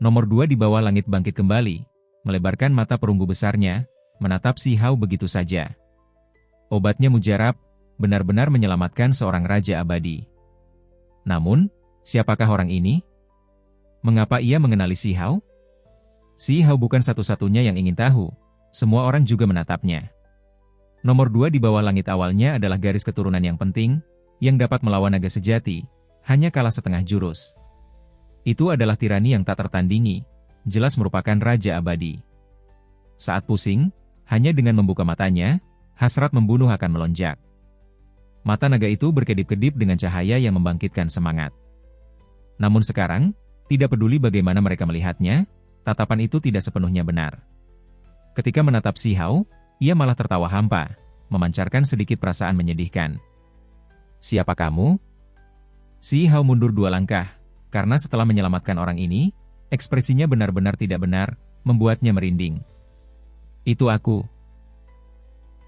Nomor 2 di bawah langit bangkit kembali, melebarkan mata perunggu besarnya, menatap Si Hao begitu saja. Obatnya mujarab, benar-benar menyelamatkan seorang raja abadi. Namun, siapakah orang ini? Mengapa ia mengenali Si Hao? Si Hao bukan satu-satunya yang ingin tahu, semua orang juga menatapnya. Nomor 2 di bawah langit awalnya adalah garis keturunan yang penting, yang dapat melawan naga sejati, hanya kalah setengah jurus. Itu adalah tirani yang tak tertandingi, jelas merupakan raja abadi. Saat pusing, hanya dengan membuka matanya, hasrat membunuh akan melonjak. Mata naga itu berkedip-kedip dengan cahaya yang membangkitkan semangat. Namun sekarang, tidak peduli bagaimana mereka melihatnya, tatapan itu tidak sepenuhnya benar. Ketika menatap Si Hao, ia malah tertawa hampa, memancarkan sedikit perasaan menyedihkan. "Siapa kamu?" Si Hao mundur 2 langkah, karena setelah menyelamatkan orang ini, ekspresinya benar-benar tidak benar, membuatnya merinding. "Itu aku."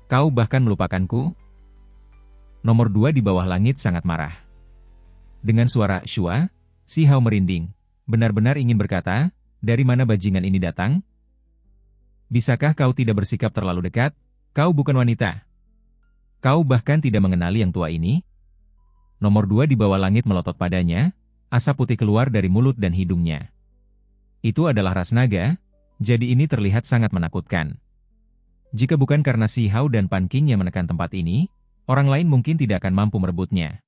"Kau bahkan melupakanku?" Nomor 2 di bawah langit sangat marah. Dengan suara "Shua", Si Hao merinding, benar-benar ingin berkata, "Dari mana bajingan ini datang? Bisakah kau tidak bersikap terlalu dekat? Kau bukan wanita. Kau bahkan tidak mengenali yang tua ini?" Nomor 2 di bawah langit melotot padanya, asap putih keluar dari mulut dan hidungnya. Itu adalah ras naga, jadi ini terlihat sangat menakutkan. Jika bukan karena Si Hao dan Pan Qing yang menekan tempat ini, orang lain mungkin tidak akan mampu merebutnya.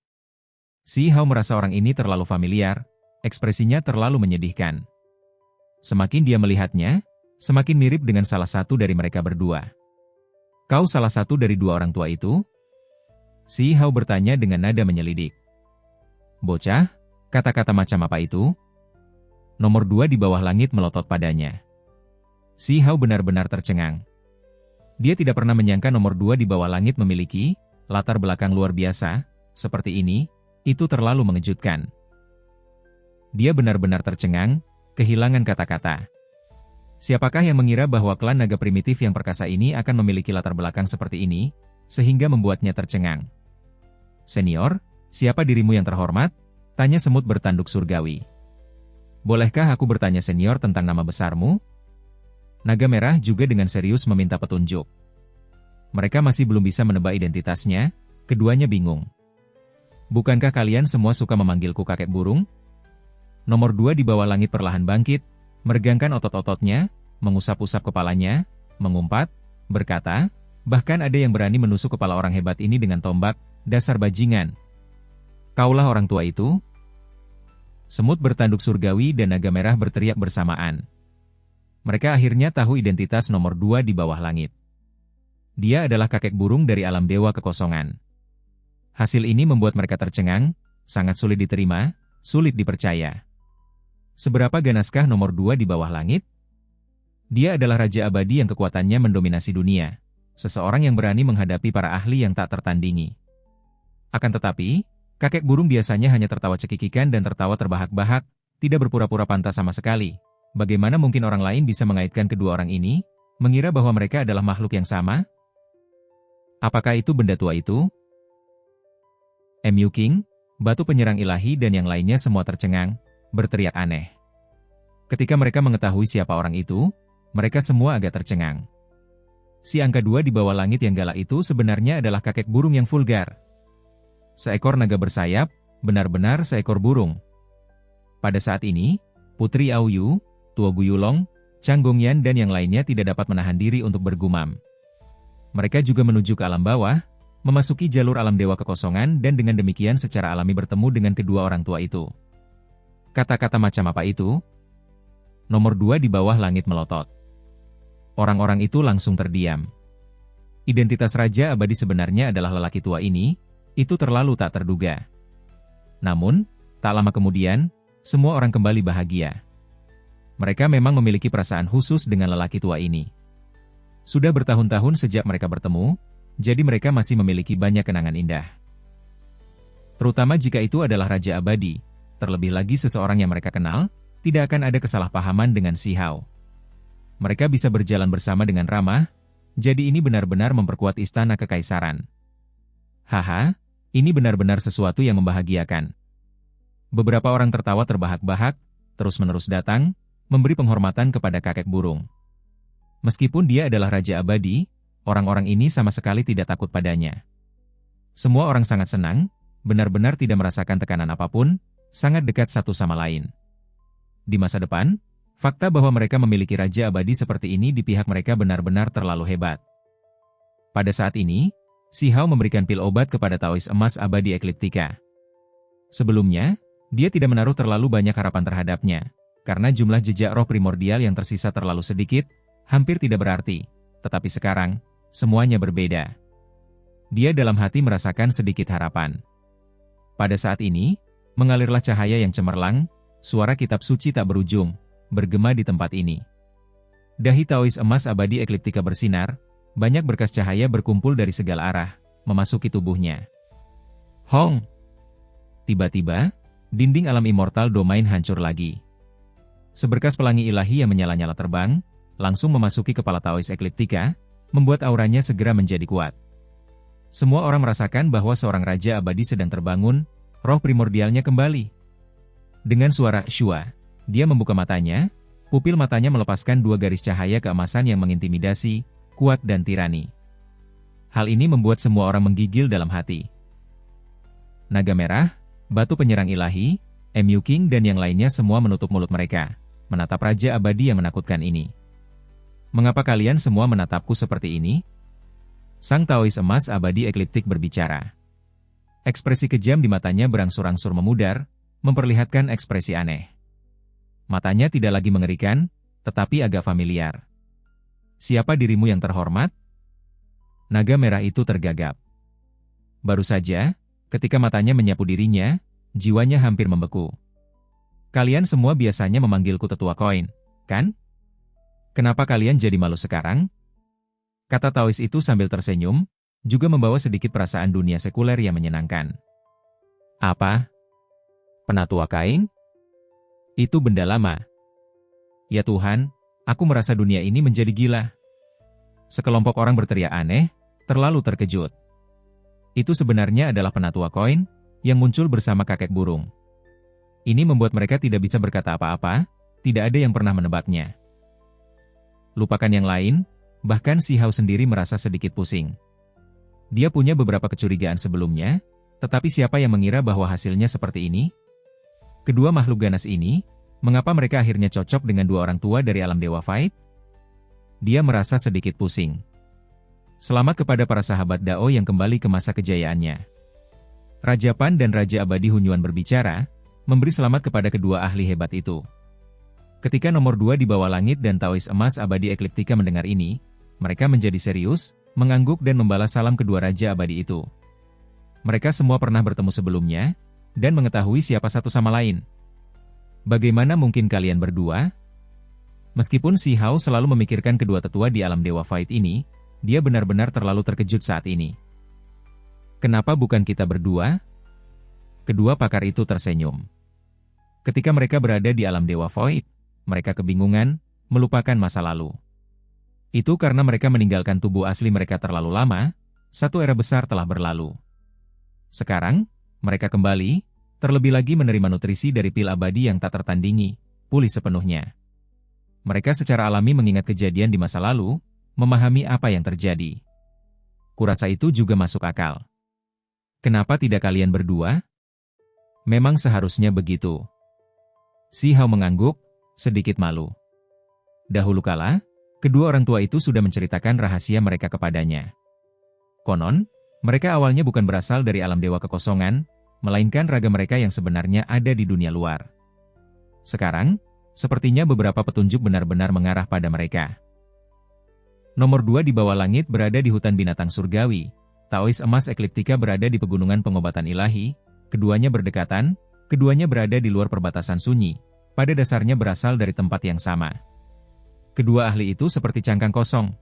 Si Hao merasa orang ini terlalu familiar, ekspresinya terlalu menyedihkan. Semakin dia melihatnya, semakin mirip dengan salah satu dari mereka berdua. "Kau salah satu dari 2 orang tua itu?" Si Hao bertanya dengan nada menyelidik. "Bocah, kata-kata macam apa itu?" Nomor 2 di bawah langit melotot padanya. Si Hao benar-benar tercengang. Dia tidak pernah menyangka nomor 2 di bawah langit memiliki latar belakang luar biasa, seperti ini, itu terlalu mengejutkan. Dia benar-benar tercengang, kehilangan kata-kata. Siapakah yang mengira bahwa klan naga primitif yang perkasa ini akan memiliki latar belakang seperti ini, sehingga membuatnya tercengang? "Senior, siapa dirimu yang terhormat?" tanya semut bertanduk surgawi. "Bolehkah aku bertanya senior tentang nama besarmu?" Naga merah juga dengan serius meminta petunjuk. Mereka masih belum bisa menebak identitasnya, keduanya bingung. "Bukankah kalian semua suka memanggilku kakek burung?" Nomor 2 di bawah langit perlahan bangkit, meregangkan otot-ototnya, mengusap-usap kepalanya, mengumpat, berkata, "Bahkan ada yang berani menusuk kepala orang hebat ini dengan tombak, dasar bajingan. Kaulah orang tua itu?" Semut bertanduk surgawi dan naga merah berteriak bersamaan. Mereka akhirnya tahu identitas nomor 2 di bawah langit. Dia adalah kakek burung dari alam dewa kekosongan. Hasil ini membuat mereka tercengang, sangat sulit diterima, sulit dipercaya. Seberapa ganaskah nomor 2 di bawah langit? Dia adalah raja abadi yang kekuatannya mendominasi dunia, seseorang yang berani menghadapi para ahli yang tak tertandingi. Akan tetapi, kakek burung biasanya hanya tertawa cekikikan dan tertawa terbahak-bahak, tidak berpura-pura pantas sama sekali. Bagaimana mungkin orang lain bisa mengaitkan kedua orang ini, mengira bahwa mereka adalah makhluk yang sama? Apakah itu benda tua itu? Mu King, batu penyerang ilahi dan yang lainnya semua tercengang, berteriak aneh. Ketika mereka mengetahui siapa orang itu, mereka semua agak tercengang. Si angka 2 di bawah langit yang galak itu sebenarnya adalah kakek burung yang vulgar. Seekor naga bersayap, benar-benar seekor burung. Pada saat ini, Putri Aoyu, Tuo Guyulong, Chang Gongyan dan yang lainnya tidak dapat menahan diri untuk bergumam. Mereka juga menuju ke alam bawah, memasuki jalur alam dewa kekosongan dan dengan demikian secara alami bertemu dengan kedua orang tua itu. Kata-kata macam apa itu? Nomor 2 di bawah langit melotot. Orang-orang itu langsung terdiam. Identitas raja abadi sebenarnya adalah lelaki tua ini, itu terlalu tak terduga. Namun, tak lama kemudian, semua orang kembali bahagia. Mereka memang memiliki perasaan khusus dengan lelaki tua ini. Sudah bertahun-tahun sejak mereka bertemu, jadi mereka masih memiliki banyak kenangan indah. Terutama jika itu adalah raja abadi, terlebih lagi seseorang yang mereka kenal, tidak akan ada kesalahpahaman dengan Si Hao. Mereka bisa berjalan bersama dengan ramah, jadi ini benar-benar memperkuat istana kekaisaran. Haha, ini benar-benar sesuatu yang membahagiakan. Beberapa orang tertawa terbahak-bahak, terus-menerus datang, memberi penghormatan kepada kakek burung. Meskipun dia adalah Raja Abadi, orang-orang ini sama sekali tidak takut padanya. Semua orang sangat senang, benar-benar tidak merasakan tekanan apapun, sangat dekat satu sama lain. Di masa depan, fakta bahwa mereka memiliki Raja Abadi seperti ini di pihak mereka benar-benar terlalu hebat. Pada saat ini, Si Hao memberikan pil obat kepada Taois emas abadi Ekliptika. Sebelumnya, dia tidak menaruh terlalu banyak harapan terhadapnya, karena jumlah jejak roh primordial yang tersisa terlalu sedikit, hampir tidak berarti. Tetapi sekarang, semuanya berbeda. Dia dalam hati merasakan sedikit harapan. Pada saat ini, mengalirlah cahaya yang cemerlang, suara kitab suci tak berujung, bergema di tempat ini. Dahi Taois emas abadi Ekliptika bersinar, banyak berkas cahaya berkumpul dari segala arah, memasuki tubuhnya. Hong! Tiba-tiba, dinding alam immortal domain hancur lagi. Seberkas pelangi ilahi yang menyala-nyala terbang, langsung memasuki kepala Taois Ekliptika, membuat auranya segera menjadi kuat. Semua orang merasakan bahwa seorang Raja Abadi sedang terbangun, roh primordialnya kembali. Dengan suara "Shua", dia membuka matanya, pupil matanya melepaskan dua garis cahaya keemasan yang mengintimidasi, kuat dan tirani. Hal ini membuat semua orang menggigil dalam hati. Naga merah, batu penyerang ilahi, Mu King dan yang lainnya semua menutup mulut mereka, menatap Raja Abadi yang menakutkan ini. Mengapa kalian semua menatapku seperti ini? Sang Taois emas abadi Ekliptik berbicara. Ekspresi kejam di matanya berangsur-angsur memudar, memperlihatkan ekspresi aneh. Matanya tidak lagi mengerikan, tetapi agak familiar. Siapa dirimu yang terhormat? Naga merah itu tergagap. Baru saja, ketika matanya menyapu dirinya, jiwanya hampir membeku. Kalian semua biasanya memanggilku tetua koin, kan? Kenapa kalian jadi malu sekarang? Kata Taois itu sambil tersenyum, juga membawa sedikit perasaan dunia sekuler yang menyenangkan. Apa? Penatua kain? Itu benda lama. Ya Tuhan, aku merasa dunia ini menjadi gila. Sekelompok orang berteriak aneh, terlalu terkejut. Itu sebenarnya adalah penatua koin, yang muncul bersama kakek burung. Ini membuat mereka tidak bisa berkata apa-apa, tidak ada yang pernah menebaknya. Lupakan yang lain, bahkan Si Hao sendiri merasa sedikit pusing. Dia punya beberapa kecurigaan sebelumnya, tetapi siapa yang mengira bahwa hasilnya seperti ini? Kedua makhluk ganas ini, mengapa mereka akhirnya cocok dengan dua orang tua dari alam Dewa Fight? Dia merasa sedikit pusing. Selamat kepada para sahabat Dao yang kembali ke masa kejayaannya. Raja Pan dan Raja Abadi Hunyuan berbicara, memberi selamat kepada kedua ahli hebat itu. Ketika nomor 2 di bawah langit dan Taois emas abadi Ekliptika mendengar ini, mereka menjadi serius, mengangguk dan membalas salam kedua Raja Abadi itu. Mereka semua pernah bertemu sebelumnya, dan mengetahui siapa satu sama lain. Bagaimana mungkin kalian berdua? Meskipun Si Hao selalu memikirkan kedua tetua di alam Dewa Fight ini, dia benar-benar terlalu terkejut saat ini. Kenapa bukan kita berdua? Kedua pakar itu tersenyum. Ketika mereka berada di alam Dewa Void, mereka kebingungan, melupakan masa lalu. Itu karena mereka meninggalkan tubuh asli mereka terlalu lama, satu era besar telah berlalu. Sekarang, mereka kembali, terlebih lagi menerima nutrisi dari pil abadi yang tak tertandingi, pulih sepenuhnya. Mereka secara alami mengingat kejadian di masa lalu, memahami apa yang terjadi. Kurasa itu juga masuk akal. Kenapa tidak kalian berdua? Memang seharusnya begitu. Si Hao mengangguk, sedikit malu. Dahulu kala, kedua orang tua itu sudah menceritakan rahasia mereka kepadanya. Konon, mereka awalnya bukan berasal dari alam dewa kekosongan, melainkan raga mereka yang sebenarnya ada di dunia luar. Sekarang, sepertinya beberapa petunjuk benar-benar mengarah pada mereka. Nomor 2 di bawah langit berada di hutan binatang surgawi, Taois emas Ekliptika berada di pegunungan pengobatan ilahi, keduanya berdekatan, keduanya berada di luar perbatasan sunyi, pada dasarnya berasal dari tempat yang sama. Kedua ahli itu seperti cangkang kosong.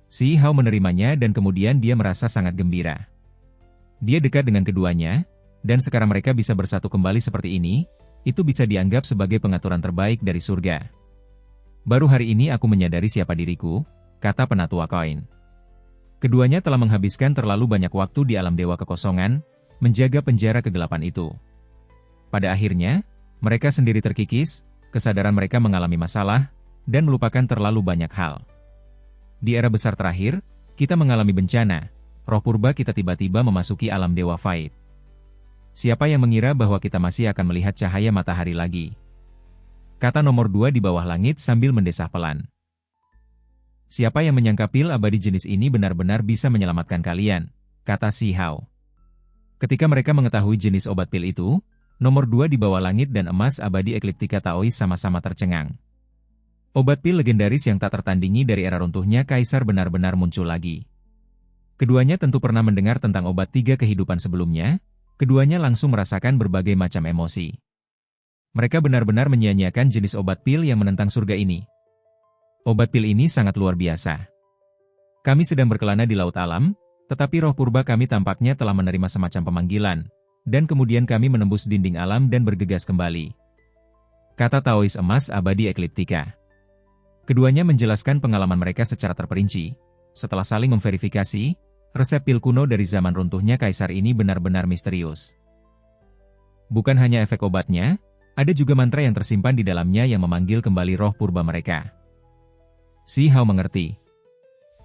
Si Hao menerimanya dan kemudian dia merasa sangat gembira. Dia dekat dengan keduanya, dan sekarang mereka bisa bersatu kembali seperti ini, itu bisa dianggap sebagai pengaturan terbaik dari surga. Baru hari ini aku menyadari siapa diriku, kata penatua koin. Keduanya telah menghabiskan terlalu banyak waktu di alam dewa kekosongan, menjaga penjara kegelapan itu. Pada akhirnya, mereka sendiri terkikis, kesadaran mereka mengalami masalah, dan melupakan terlalu banyak hal. Di era besar terakhir, kita mengalami bencana, roh purba kita tiba-tiba memasuki alam Dewa Faid. Siapa yang mengira bahwa kita masih akan melihat cahaya matahari lagi? Kata nomor 2 di bawah langit sambil mendesah pelan. Siapa yang menyangka pil abadi jenis ini benar-benar bisa menyelamatkan kalian? Kata Si Hao. Ketika mereka mengetahui jenis obat pil itu, nomor 2 di bawah langit dan emas abadi Ekliptika Taois sama-sama tercengang. Obat pil legendaris yang tak tertandingi dari era runtuhnya Kaisar benar-benar muncul lagi. Keduanya tentu pernah mendengar tentang obat 3 kehidupan sebelumnya, keduanya langsung merasakan berbagai macam emosi. Mereka benar-benar menyia-nyiakan jenis obat pil yang menentang surga ini. Obat pil ini sangat luar biasa. Kami sedang berkelana di laut alam, tetapi roh purba kami tampaknya telah menerima semacam pemanggilan, dan kemudian kami menembus dinding alam dan bergegas kembali. Kata Taois emas abadi Ekliptika. Keduanya menjelaskan pengalaman mereka secara terperinci. Setelah saling memverifikasi, resep pil kuno dari zaman runtuhnya Kaisar ini benar-benar misterius. Bukan hanya efek obatnya, ada juga mantra yang tersimpan di dalamnya yang memanggil kembali roh purba mereka. Si Hao mengerti.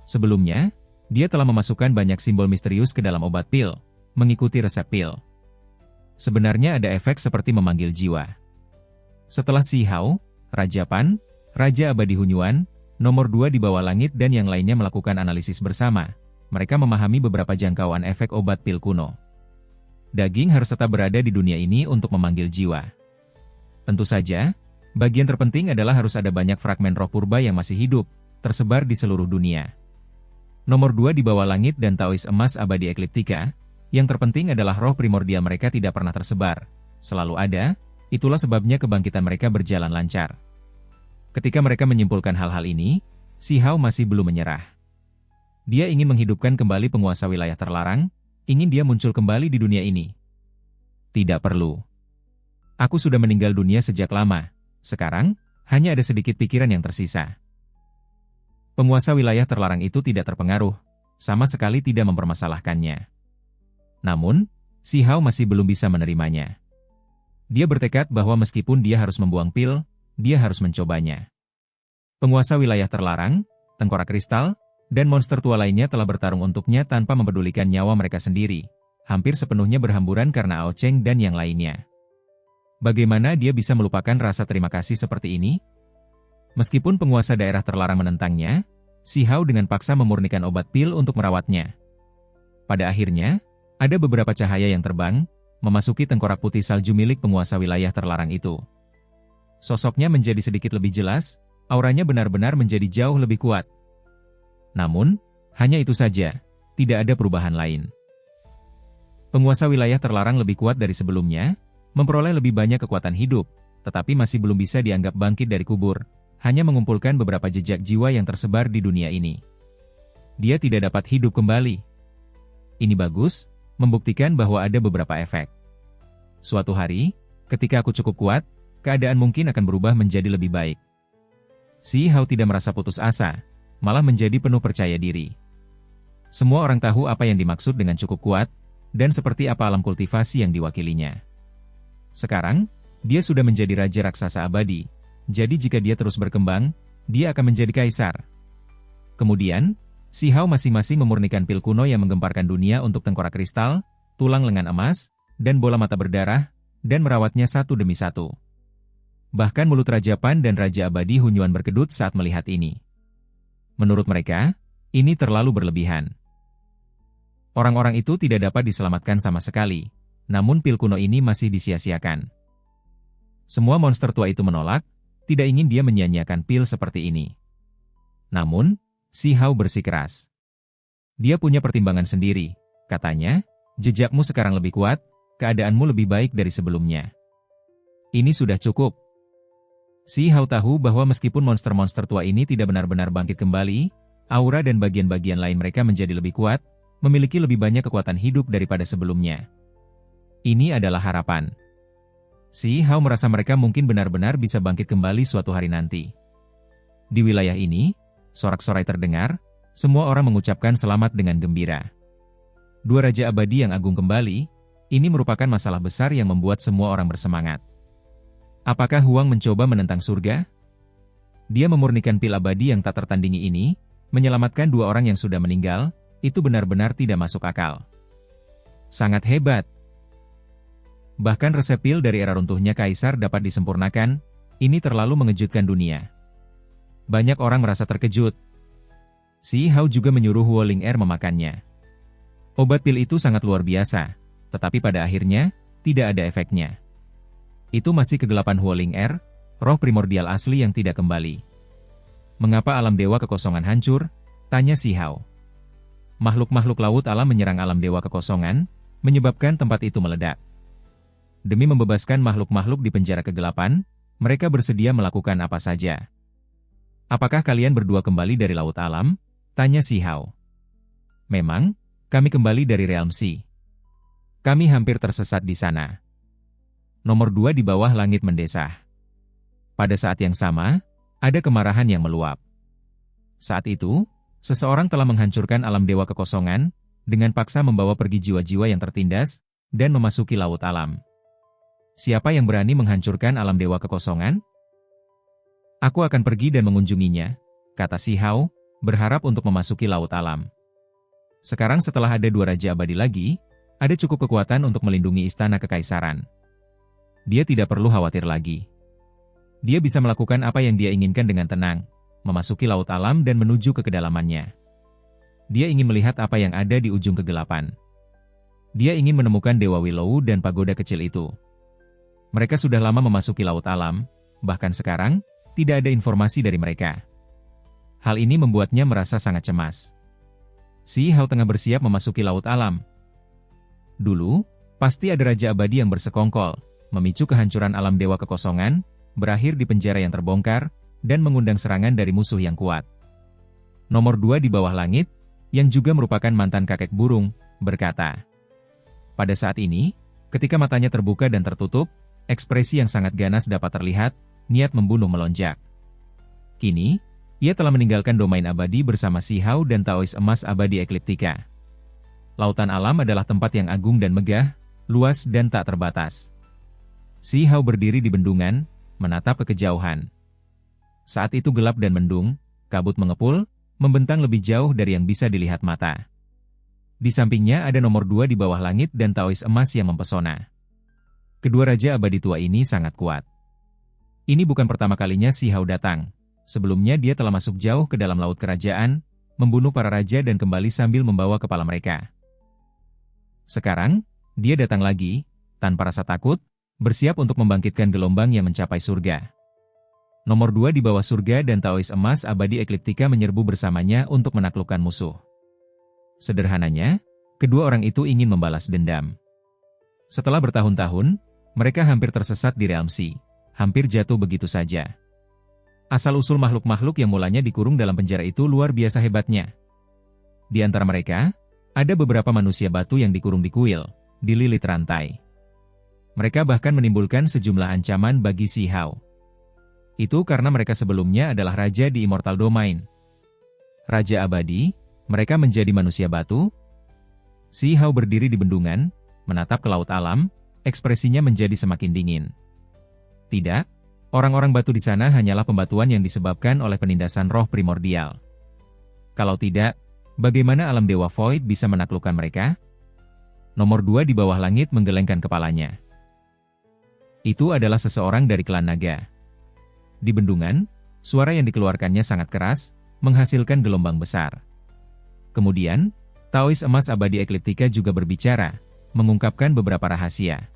Sebelumnya, dia telah memasukkan banyak simbol misterius ke dalam obat pil, mengikuti resep pil. Sebenarnya ada efek seperti memanggil jiwa. Setelah Si Hao, Raja Pan, Raja Abadi Hunyuan, nomor 2 di bawah langit dan yang lainnya melakukan analisis bersama, mereka memahami beberapa jangkauan efek obat pil kuno. Daging harus tetap berada di dunia ini untuk memanggil jiwa. Tentu saja, bagian terpenting adalah harus ada banyak fragmen roh purba yang masih hidup, tersebar di seluruh dunia. Nomor 2 di bawah langit dan Taois emas abadi Ekliptika, yang terpenting adalah roh primordial mereka tidak pernah tersebar, selalu ada, itulah sebabnya kebangkitan mereka berjalan lancar. Ketika mereka menyimpulkan hal-hal ini, Si Hao masih belum menyerah. Dia ingin menghidupkan kembali penguasa wilayah terlarang, ingin dia muncul kembali di dunia ini. Tidak perlu. Aku sudah meninggal dunia sejak lama, sekarang, hanya ada sedikit pikiran yang tersisa. Penguasa wilayah terlarang itu tidak terpengaruh, sama sekali tidak mempermasalahkannya. Namun, Si Hao masih belum bisa menerimanya. Dia bertekad bahwa meskipun dia harus membuang pil, dia harus mencobanya. Penguasa wilayah terlarang, tengkorak kristal, dan monster tua lainnya telah bertarung untuknya tanpa mempedulikan nyawa mereka sendiri, hampir sepenuhnya berhamburan karena Ao Cheng dan yang lainnya. Bagaimana dia bisa melupakan rasa terima kasih seperti ini? Meskipun penguasa daerah terlarang menentangnya, Si Hao dengan paksa memurnikan obat pil untuk merawatnya. Pada akhirnya, ada beberapa cahaya yang terbang, memasuki tengkorak putih salju milik penguasa wilayah terlarang itu. Sosoknya menjadi sedikit lebih jelas, auranya benar-benar menjadi jauh lebih kuat. Namun, hanya itu saja, tidak ada perubahan lain. Penguasa wilayah terlarang lebih kuat dari sebelumnya, memperoleh lebih banyak kekuatan hidup, tetapi masih belum bisa dianggap bangkit dari kubur, hanya mengumpulkan beberapa jejak jiwa yang tersebar di dunia ini. Dia tidak dapat hidup kembali. Ini bagus, membuktikan bahwa ada beberapa efek. Suatu hari, ketika aku cukup kuat, keadaan mungkin akan berubah menjadi lebih baik. Si Hao tidak merasa putus asa, malah menjadi penuh percaya diri. Semua orang tahu apa yang dimaksud dengan cukup kuat, dan seperti apa alam kultivasi yang diwakilinya. Sekarang, dia sudah menjadi raja raksasa abadi, jadi jika dia terus berkembang, dia akan menjadi kaisar. Kemudian, Si Hao masing-masing memurnikan pil kuno yang menggemparkan dunia untuk tengkorak kristal, tulang lengan emas, dan bola mata berdarah, dan merawatnya satu demi satu. Bahkan mulut Raja Pan dan Raja Abadi Hunyuan berkedut saat melihat ini. Menurut mereka, ini terlalu berlebihan. Orang-orang itu tidak dapat diselamatkan sama sekali, namun pil kuno ini masih disia-siakan. Semua monster tua itu menolak, tidak ingin dia menyia-nyiakan pil seperti ini. Namun, Si Hao bersikeras. Dia punya pertimbangan sendiri, katanya, jejakmu sekarang lebih kuat, keadaanmu lebih baik dari sebelumnya. Ini sudah cukup. Si Hao tahu bahwa meskipun monster-monster tua ini tidak benar-benar bangkit kembali, aura dan bagian-bagian lain mereka menjadi lebih kuat, memiliki lebih banyak kekuatan hidup daripada sebelumnya. Ini adalah harapan. Si Hao merasa mereka mungkin benar-benar bisa bangkit kembali suatu hari nanti. Di wilayah ini, sorak-sorai terdengar, semua orang mengucapkan selamat dengan gembira. Dua Raja Abadi yang agung kembali, ini merupakan masalah besar yang membuat semua orang bersemangat. Apakah Huang mencoba menentang surga? Dia memurnikan pil abadi yang tak tertandingi ini, menyelamatkan 2 orang yang sudah meninggal, itu benar-benar tidak masuk akal. Sangat hebat. Bahkan resep pil dari era runtuhnya Kaisar dapat disempurnakan, ini terlalu mengejutkan dunia. Banyak orang merasa terkejut. Si Hao juga menyuruh Huo Ling-er memakannya. Obat pil itu sangat luar biasa, tetapi pada akhirnya, tidak ada efeknya. Itu masih kegelapan Huo Ling-er, roh primordial asli yang tidak kembali. Mengapa alam dewa kekosongan hancur? Tanya si Hao. Makhluk-makhluk laut alam menyerang alam dewa kekosongan, menyebabkan tempat itu meledak. Demi membebaskan makhluk-makhluk di penjara kegelapan, mereka bersedia melakukan apa saja. Apakah kalian berdua kembali dari laut alam? Tanya si Hao. Memang, kami kembali dari Realm Sea. Kami hampir tersesat di sana. Nomor 2 di bawah langit mendesah. Pada saat yang sama, ada kemarahan yang meluap. Saat itu, seseorang telah menghancurkan alam dewa kekosongan, dengan paksa membawa pergi jiwa-jiwa yang tertindas, dan memasuki laut alam. Siapa yang berani menghancurkan alam dewa kekosongan? Aku akan pergi dan mengunjunginya, kata si Hao, berharap untuk memasuki laut alam. Sekarang setelah ada 2 raja abadi lagi, ada cukup kekuatan untuk melindungi istana kekaisaran. Dia tidak perlu khawatir lagi. Dia bisa melakukan apa yang dia inginkan dengan tenang, memasuki laut alam dan menuju ke kedalamannya. Dia ingin melihat apa yang ada di ujung kegelapan. Dia ingin menemukan Dewa Willow dan pagoda kecil itu. Mereka sudah lama memasuki laut alam, bahkan sekarang, tidak ada informasi dari mereka. Hal ini membuatnya merasa sangat cemas. Si Hao tengah bersiap memasuki laut alam. Dulu, pasti ada Raja Abadi yang bersekongkol, memicu kehancuran alam dewa kekosongan, berakhir di penjara yang terbongkar, dan mengundang serangan dari musuh yang kuat. Nomor 2 di bawah langit, yang juga merupakan mantan kakek burung, berkata. Pada saat ini, ketika matanya terbuka dan tertutup, ekspresi yang sangat ganas dapat terlihat, niat membunuh melonjak. Kini, ia telah meninggalkan domain abadi bersama si Hao dan Taois emas abadi ekliptika. Lautan alam adalah tempat yang agung dan megah, luas dan tak terbatas. Si Hao berdiri di bendungan, menatap ke kejauhan. Saat itu gelap dan mendung, kabut mengepul, membentang lebih jauh dari yang bisa dilihat mata. Di sampingnya ada nomor 2 di bawah langit dan Taois emas yang mempesona. Kedua raja abadi tua ini sangat kuat. Ini bukan pertama kalinya si Hao datang. Sebelumnya dia telah masuk jauh ke dalam laut kerajaan, membunuh para raja dan kembali sambil membawa kepala mereka. Sekarang, dia datang lagi, tanpa rasa takut, bersiap untuk membangkitkan gelombang yang mencapai surga. Nomor 2 di bawah surga dan Taois emas abadi ekliptika menyerbu bersamanya untuk menaklukkan musuh. Sederhananya, kedua orang itu ingin membalas dendam. Setelah bertahun-tahun, mereka hampir tersesat di Realm Sea, hampir jatuh begitu saja. Asal-usul makhluk-makhluk yang mulanya dikurung dalam penjara itu luar biasa hebatnya. Di antara mereka, ada beberapa manusia batu yang dikurung di kuil, dililit rantai. Mereka bahkan menimbulkan sejumlah ancaman bagi si Hao. Itu karena mereka sebelumnya adalah raja di Immortal Domain. Raja abadi, mereka menjadi manusia batu. Si Hao berdiri di bendungan, menatap ke laut alam, ekspresinya menjadi semakin dingin. Tidak, orang-orang batu di sana hanyalah pembatuan yang disebabkan oleh penindasan roh primordial. Kalau tidak, bagaimana alam Dewa Void bisa menaklukkan mereka? Nomor 2 di bawah langit menggelengkan kepalanya. Itu adalah seseorang dari klan naga. Di bendungan, suara yang dikeluarkannya sangat keras, menghasilkan gelombang besar. Kemudian, Taois emas abadi ekliptika juga berbicara, mengungkapkan beberapa rahasia.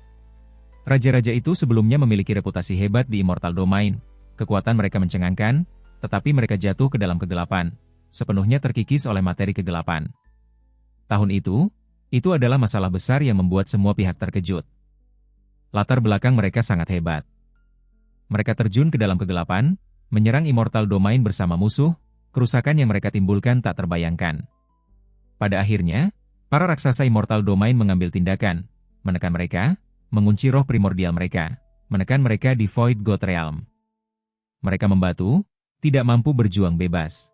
Raja-raja itu sebelumnya memiliki reputasi hebat di Immortal Domain, kekuatan mereka mencengangkan, tetapi mereka jatuh ke dalam kegelapan, sepenuhnya terkikis oleh materi kegelapan. Tahun itu adalah masalah besar yang membuat semua pihak terkejut. Latar belakang mereka sangat hebat. Mereka terjun ke dalam kegelapan, menyerang Immortal Domain bersama musuh, kerusakan yang mereka timbulkan tak terbayangkan. Pada akhirnya, para raksasa Immortal Domain mengambil tindakan, menekan mereka, mengunci roh primordial mereka, menekan mereka di Void God Realm. Mereka membatu, tidak mampu berjuang bebas.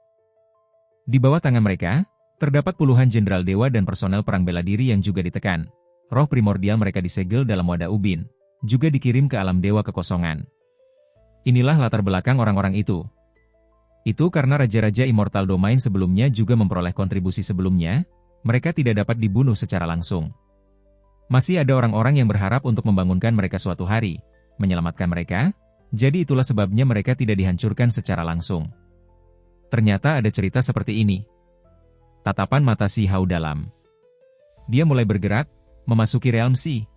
Di bawah tangan mereka, terdapat puluhan jenderal dewa dan personel perang bela diri yang juga ditekan. Roh primordial mereka disegel dalam wadah ubin, juga dikirim ke alam dewa kekosongan. Inilah latar belakang orang-orang itu. Itu karena raja-raja Immortal Domain sebelumnya juga memperoleh kontribusi sebelumnya, mereka tidak dapat dibunuh secara langsung. Masih ada orang-orang yang berharap untuk membangunkan mereka suatu hari, menyelamatkan mereka, jadi itulah sebabnya mereka tidak dihancurkan secara langsung. Ternyata ada cerita seperti ini. Tatapan mata Si Hao dalam. Dia mulai bergerak, memasuki realm Si.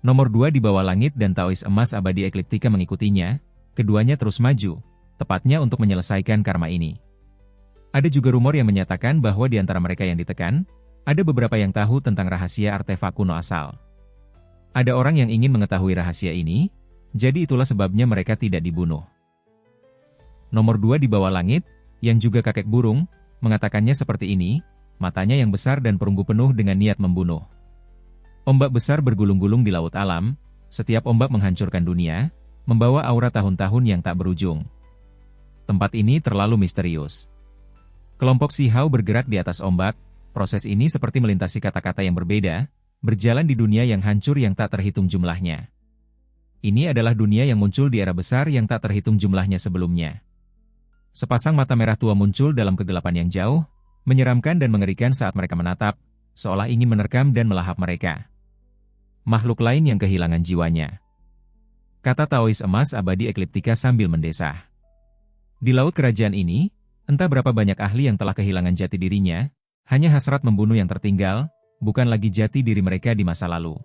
Nomor 2 di bawah langit dan Taois emas abadi Ekliptika mengikutinya, keduanya terus maju, tepatnya untuk menyelesaikan karma ini. Ada juga rumor yang menyatakan bahwa di antara mereka yang ditekan, ada beberapa yang tahu tentang rahasia artefak kuno asal. Ada orang yang ingin mengetahui rahasia ini, jadi itulah sebabnya mereka tidak dibunuh. Nomor 2 di bawah langit, yang juga kakek burung, mengatakannya seperti ini, matanya yang besar dan perunggu penuh dengan niat membunuh. Ombak besar bergulung-gulung di laut alam, setiap ombak menghancurkan dunia, membawa aura tahun-tahun yang tak berujung. Tempat ini terlalu misterius. Kelompok Si Hao bergerak di atas ombak, proses ini seperti melintasi kata-kata yang berbeda, berjalan di dunia yang hancur yang tak terhitung jumlahnya. Ini adalah dunia yang muncul di era besar yang tak terhitung jumlahnya sebelumnya. Sepasang mata merah tua muncul dalam kegelapan yang jauh, menyeramkan dan mengerikan saat mereka menatap, seolah ingin menerkam dan melahap mereka. Makhluk lain yang kehilangan jiwanya. Kata Taois emas abadi Ekliptika sambil mendesah. Di laut kerajaan ini, entah berapa banyak ahli yang telah kehilangan jati dirinya, hanya hasrat membunuh yang tertinggal, bukan lagi jati diri mereka di masa lalu.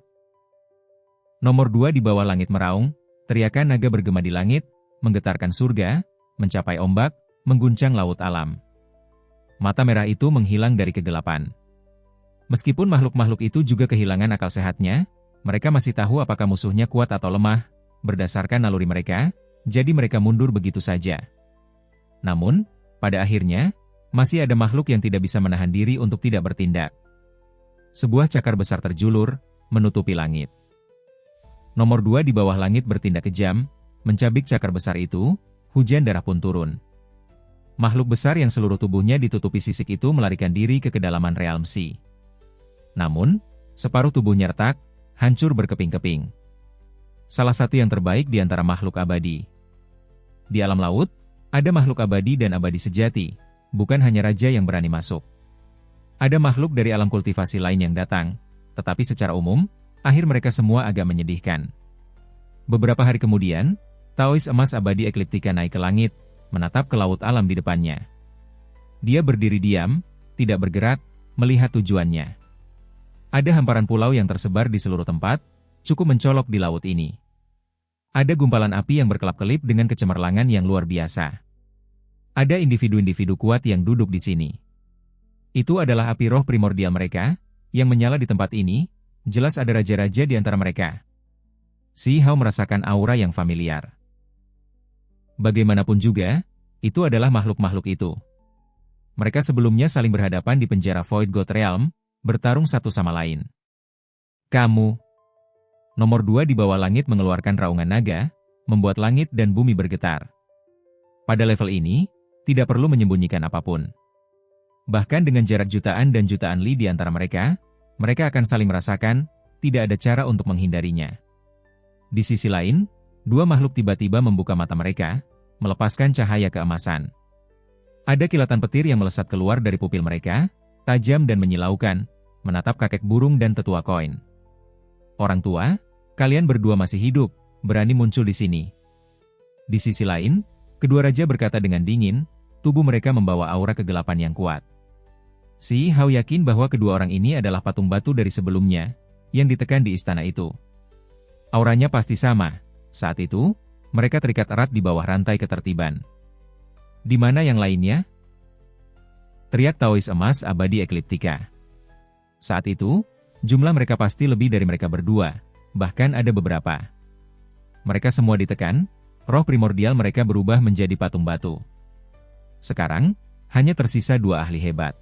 Nomor 2 di bawah langit meraung, teriakan naga bergema di langit, menggetarkan surga, mencapai ombak, mengguncang laut alam. Mata merah itu menghilang dari kegelapan. Meskipun makhluk-makhluk itu juga kehilangan akal sehatnya, mereka masih tahu apakah musuhnya kuat atau lemah, berdasarkan naluri mereka, jadi mereka mundur begitu saja. Namun, pada akhirnya, masih ada makhluk yang tidak bisa menahan diri untuk tidak bertindak. Sebuah cakar besar terjulur, menutupi langit. Nomor 2 di bawah langit bertindak kejam, mencabik cakar besar itu, hujan darah pun turun. Makhluk besar yang seluruh tubuhnya ditutupi sisik itu melarikan diri ke kedalaman realm Si. Namun, separuh tubuhnya retak, hancur berkeping-keping. Salah satu yang terbaik di antara makhluk abadi. Di alam laut, ada makhluk abadi dan abadi sejati, bukan hanya raja yang berani masuk. Ada makhluk dari alam kultivasi lain yang datang, tetapi secara umum, akhir mereka semua agak menyedihkan. Beberapa hari kemudian, Taois emas abadi Ekliptika naik ke langit, menatap ke laut alam di depannya. Dia berdiri diam, tidak bergerak, melihat tujuannya. Ada hamparan pulau yang tersebar di seluruh tempat, cukup mencolok di laut ini. Ada gumpalan api yang berkelap-kelip dengan kecemerlangan yang luar biasa. Ada individu-individu kuat yang duduk di sini. Itu adalah api roh primordial mereka, yang menyala di tempat ini, jelas ada raja-raja di antara mereka. Si Hao merasakan aura yang familiar. Bagaimanapun juga, itu adalah makhluk-makhluk itu. Mereka sebelumnya saling berhadapan di penjara Void God Realm, bertarung satu sama lain. Kamu. Nomor 2 di bawah langit mengeluarkan raungan naga, membuat langit dan bumi bergetar. Pada level ini, tidak perlu menyembunyikan apapun. Bahkan dengan jarak jutaan dan jutaan li di antara mereka akan saling merasakan, tidak ada cara untuk menghindarinya. Di sisi lain, dua makhluk tiba-tiba membuka mata mereka, melepaskan cahaya keemasan. Ada kilatan petir yang melesat keluar dari pupil mereka, tajam dan menyilaukan, menatap kakek burung dan tetua koin. Orang tua, kalian berdua masih hidup, berani muncul di sini. Di sisi lain, kedua raja berkata dengan dingin, tubuh mereka membawa aura kegelapan yang kuat. Si Hao yakin bahwa kedua orang ini adalah patung batu dari sebelumnya, yang ditekan di istana itu. Auranya pasti sama, saat itu, mereka terikat erat di bawah rantai ketertiban. Di mana yang lainnya? Teriak Taois emas abadi Ekliptika. Saat itu, jumlah mereka pasti lebih dari mereka berdua, bahkan ada beberapa. Mereka semua ditekan, roh primordial mereka berubah menjadi patung batu. Sekarang, hanya tersisa dua ahli hebat.